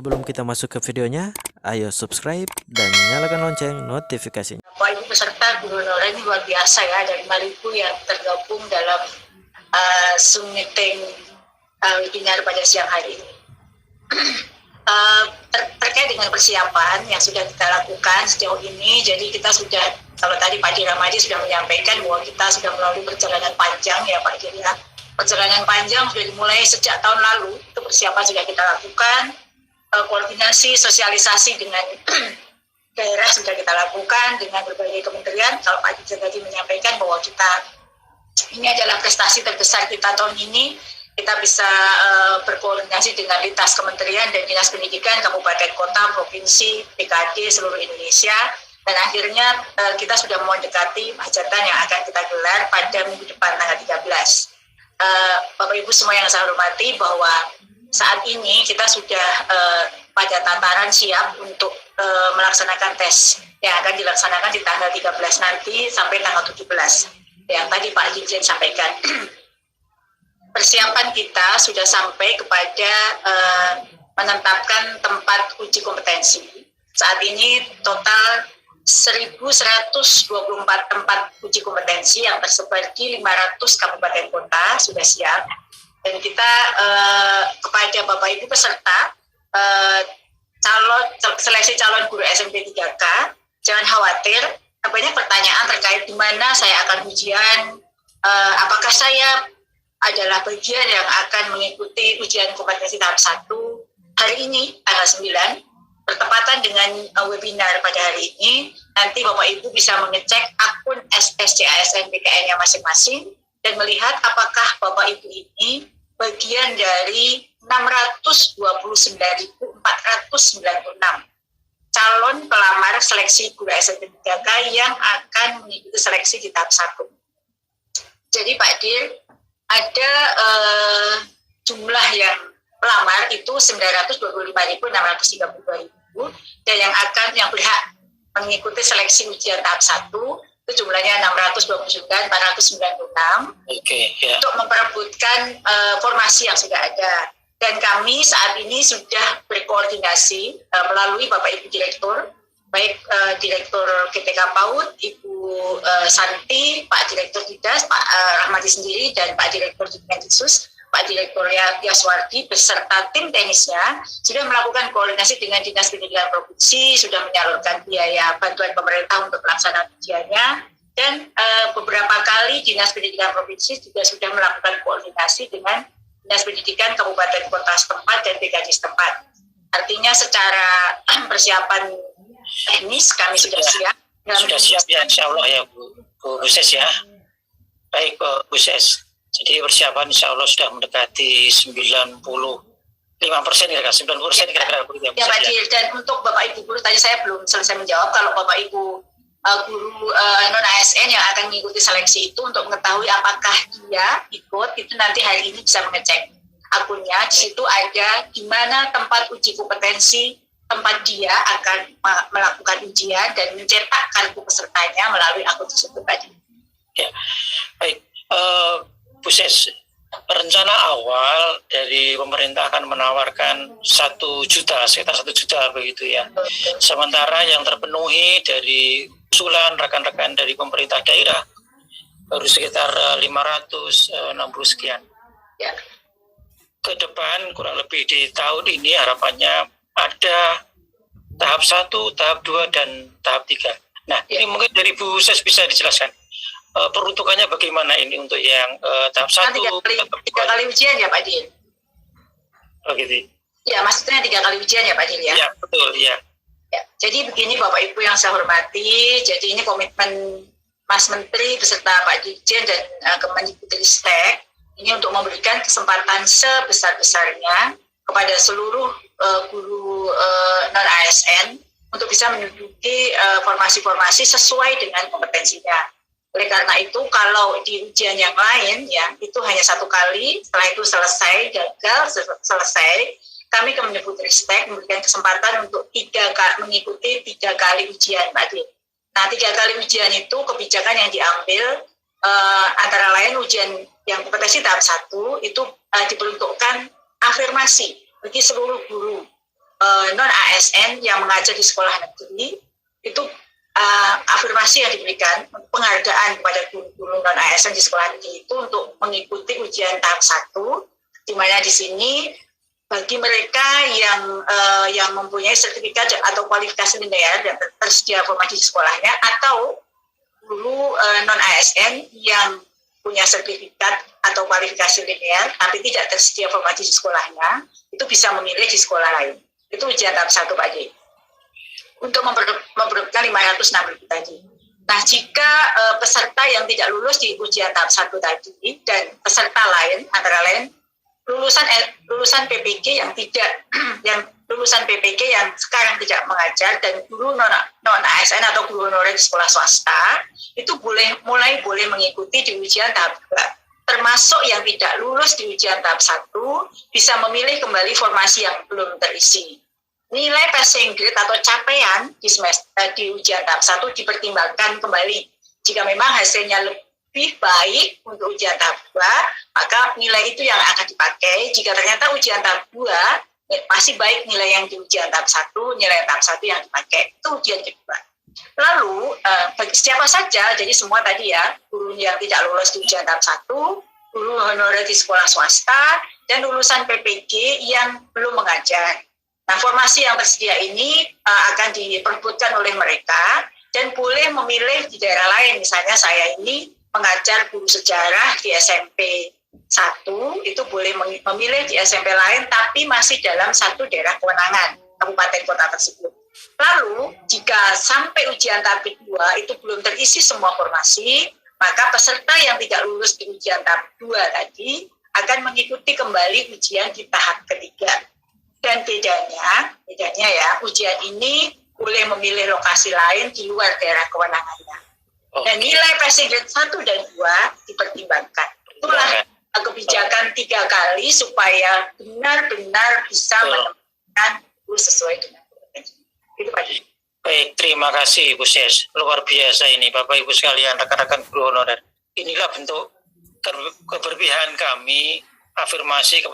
Sebelum kita masuk ke videonya, ayo subscribe dan nyalakan lonceng notifikasinya. Bapak Ibu peserta guru honorer ini luar biasa ya, dari Maluku yang tergabung dalam Zoom meeting webinar pada siang hari ini. Terkait dengan persiapan yang sudah kita lakukan sejauh ini, jadi kita sudah, kalau tadi Pak Ramadi sudah menyampaikan bahwa kita sudah melalui perjalanan panjang ya Pak Dir ya. Perjalanan panjang sudah dimulai sejak tahun lalu, itu persiapan sudah kita lakukan, koordinasi, sosialisasi dengan daerah sudah kita lakukan dengan berbagai kementerian. Kalau Pak Dirjen tadi menyampaikan bahwa ini adalah prestasi terbesar kita tahun ini, kita bisa berkoordinasi dengan lintas kementerian dan dinas pendidikan, kabupaten, kota, provinsi, PKD, seluruh Indonesia. Dan akhirnya kita sudah mendekati hajatan yang akan kita gelar pada minggu depan tanggal 13. Bapak Ibu semua yang saya hormati, bahwa saat ini kita sudah pada tataran siap untuk melaksanakan tes yang akan dilaksanakan di tanggal 13 nanti sampai tanggal 17 yang tadi Pak Dirjen sampaikan. Persiapan kita sudah sampai kepada menetapkan tempat uji kompetensi. Saat ini total 1.124 tempat uji kompetensi yang tersebar di 500 kabupaten kota sudah siap. Dan kita kepada Bapak Ibu peserta seleksi calon guru SMP 3K, jangan khawatir, banyak pertanyaan terkait di mana saya akan ujian, apakah saya adalah bagian yang akan mengikuti ujian kompetensi tahap 1 hari ini tanggal 9, bertepatan dengan webinar pada hari ini. Nanti Bapak Ibu bisa mengecek akun SSCASN-PKN-nya masing-masing dan melihat apakah Bapak Ibu ini bagian dari 629.496 calon pelamar seleksi guru SMP 3K yang akan mengikuti seleksi di tahap 1. Jadi Pak Dir, ada jumlah yang pelamar itu 925.632 dan yang berhak mengikuti seleksi ujian tahap 1 itu jumlahnya 629.496 untuk memperebutkan formasi yang sudah ada. Dan kami saat ini sudah berkoordinasi melalui Bapak Ibu Direktur, baik Direktur GTK PAUD, Ibu Santi, Pak Direktur Didas, Pak Rahmadi sendiri, dan Pak Direktur Dikmendisus, Pak Direktur Yaswardi beserta tim teknisnya sudah melakukan koordinasi dengan Dinas Pendidikan Provinsi, sudah menyalurkan biaya bantuan pemerintah untuk pelaksanaan ujiannya, dan beberapa kali Dinas Pendidikan Provinsi juga sudah melakukan koordinasi dengan Dinas Pendidikan Kabupaten Kota setempat dan PKD setempat. Artinya secara persiapan teknis kami sudah siap. Sudah siap ya, insya Allah ya Bu Ses ya. Baik Bu Ses. Jadi persiapan insya Allah sudah mendekati 95% kira-kira, 90% kira-kira begitu ya Pak Dir. Dan untuk Bapak Ibu guru, tadi saya belum selesai menjawab. Kalau Bapak Ibu guru non-ASN yang akan mengikuti seleksi itu, untuk mengetahui apakah dia ikut, itu nanti hari ini bisa mengecek akunnya. Di situ ada di mana tempat uji kompetensi, tempat dia akan melakukan ujian dan mencetak kartu pesertanya melalui akun tersebut tadi. Ya, baik. Bu Ses, rencana awal dari pemerintah akan menawarkan 1 juta, sekitar 1 juta begitu ya. Sementara yang terpenuhi dari usulan rekan-rekan dari pemerintah daerah baru sekitar 560 sekian. Ya. Ke depan kurang lebih di tahun ini harapannya ada tahap 1, tahap 2, dan tahap 3. Nah, ini mungkin dari Bu Ses bisa dijelaskan peruntukannya bagaimana ini untuk yang tahap 1, 3 kali ujian ya Pak Dir? Oh gitu. Ya, maksudnya 3 kali ujian ya Pak Dir ya? Ya, betul ya. Ya, jadi begini Bapak Ibu yang saya hormati, jadi ini komitmen Mas Menteri beserta Pak Dirjen dan Kemendikbudristek ini untuk memberikan kesempatan sebesar-besarnya kepada seluruh guru non-ASN untuk bisa menduduki formasi-formasi sesuai dengan kompetensinya. Oleh karena itu, kalau di ujian yang lain ya itu hanya 1 kali, setelah itu selesai, gagal, selesai, kami Kemendikbudristek memberikan kesempatan untuk mengikuti 3 kali ujian, Mbak Din. Nah, 3 kali ujian itu kebijakan yang diambil antara lain ujian yang kompetensi tahap 1 itu diperuntukkan afirmasi bagi seluruh guru non ASN yang mengajar di sekolah negeri itu afirmasi yang diberikan, penghargaan kepada guru-guru non ASN di sekolah negeri itu untuk mengikuti ujian tahap 1, di mana di sini bagi mereka yang mempunyai sertifikat atau kualifikasi linear dan tersedia formasi di sekolahnya, atau guru non ASN yang punya sertifikat atau kualifikasi linear tapi tidak tersedia formasi di sekolahnya, itu bisa memilih di sekolah lain. Itu ujian tahap 1 Pak J. Untuk memperebutkan 506 ribu tadi. Nah, jika peserta yang tidak lulus di ujian tahap 1 tadi dan peserta lain, antara lain lulusan PPG yang tidak lulusan PPG yang sekarang tidak mengajar dan guru non ASN atau guru honorer di sekolah swasta, itu mulai boleh mengikuti di ujian tahap 2. Termasuk yang tidak lulus di ujian tahap 1 bisa memilih kembali formasi yang belum terisi. Nilai passing grade atau capaian di ujian tahap 1 dipertimbangkan kembali. Jika memang hasilnya lebih baik untuk ujian tahap 2, maka nilai itu yang akan dipakai. Jika ternyata ujian tahap 2 masih baik nilai yang di ujian tahap 1, nilai tahap 1 yang dipakai. Itu ujian kedua. Lalu, bagi siapa saja, jadi semua tadi ya, guru yang tidak lulus di ujian tahap 1, guru honorer di sekolah swasta, dan lulusan PPG yang belum mengajar. Nah, formasi yang tersedia ini akan diperebutkan oleh mereka dan boleh memilih di daerah lain. Misalnya saya ini mengajar guru sejarah di SMP 1, itu boleh memilih di SMP lain tapi masih dalam satu daerah kewenangan kabupaten kota tersebut. Lalu, jika sampai ujian tahap 2 itu belum terisi semua formasi, maka peserta yang tidak lulus di ujian tahap 2 tadi akan mengikuti kembali ujian di tahap ketiga. Dan bedanya ya, ujian ini boleh memilih lokasi lain di luar daerah kewenangannya. Dan nilai passing grade 1 dan 2 dipertimbangkan. Itulah kebijakan 3 kali supaya benar-benar bisa menemukan sesuai dengan itu Pak. Baik, terima kasih Bu Ses. Luar biasa ini Bapak Ibu sekalian, rekan-rekan guru honorer. Inilah bentuk keberpihakan kami, afirmasi